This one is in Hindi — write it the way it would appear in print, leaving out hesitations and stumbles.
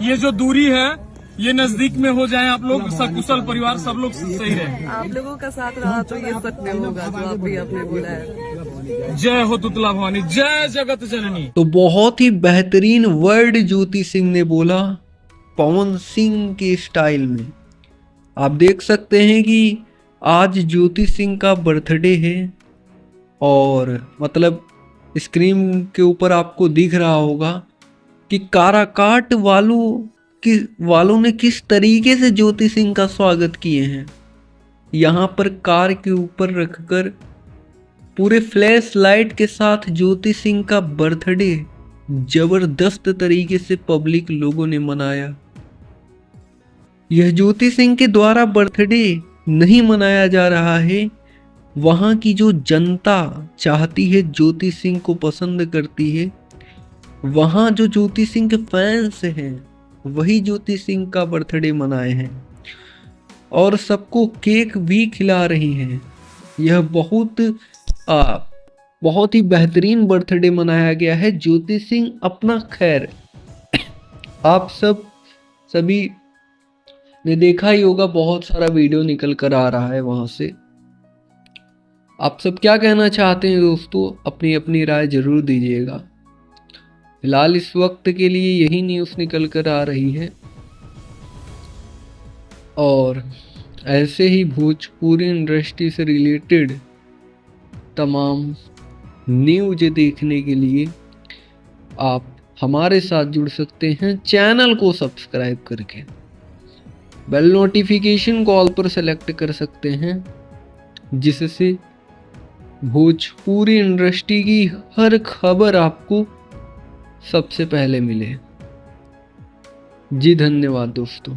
ये जो दूरी है ये नजदीक में हो जाए, आप लोग सकुशल परिवार सब लोग सही रहे। आप लोगों का साथ रहा तो ये सत्य होगा जो अभी आपने बोला है। जय हो तुतला भवानी, जय जगत जननी। तो बहुत ही बेहतरीन वर्ड ज्योति सिंह ने बोला पवन सिंह के स्टाइल में। आप देख सकते हैं कि आज ज्योति सिंह का बर्थडे है और मतलब स्क्रीन के ऊपर आपको दिख रहा होगा कि काराकाट वालों ने किस तरीके से ज्योति सिंह का स्वागत किए हैं। यहाँ पर कार के ऊपर रखकर पूरे फ्लैश लाइट के साथ ज्योति सिंह का बर्थडे जबरदस्त तरीके से पब्लिक लोगों ने मनाया। यह ज्योति सिंह के द्वारा बर्थडे नहीं मनाया जा रहा है, वहाँ की जो जनता चाहती है, ज्योति सिंह को पसंद करती है, वहाँ जो ज्योति सिंह के फैंस हैं वही ज्योति सिंह का बर्थडे मनाए हैं और सबको केक भी खिला रही हैं। यह बहुत ही बेहतरीन बर्थडे मनाया गया है। ज्योति सिंह अपना खैर आप सभी ने देखा ही होगा, बहुत सारा वीडियो निकल कर आ रहा है वहां से। आप सब क्या कहना चाहते हैं दोस्तों, अपनी अपनी राय जरूर दीजिएगा। फिलहाल इस वक्त के लिए यही न्यूज़ निकल कर आ रही है और ऐसे ही भोजपुरी इंडस्ट्री से रिलेटेड तमाम न्यूज़ देखने के लिए आप हमारे साथ जुड़ सकते हैं चैनल को सब्सक्राइब करके। बेल नोटिफिकेशन को ऑल पर सेलेक्ट कर सकते हैं, जिससे भोजपुरी इंडस्ट्री की हर खबर आपको सबसे पहले मिले। जी धन्यवाद दोस्तों।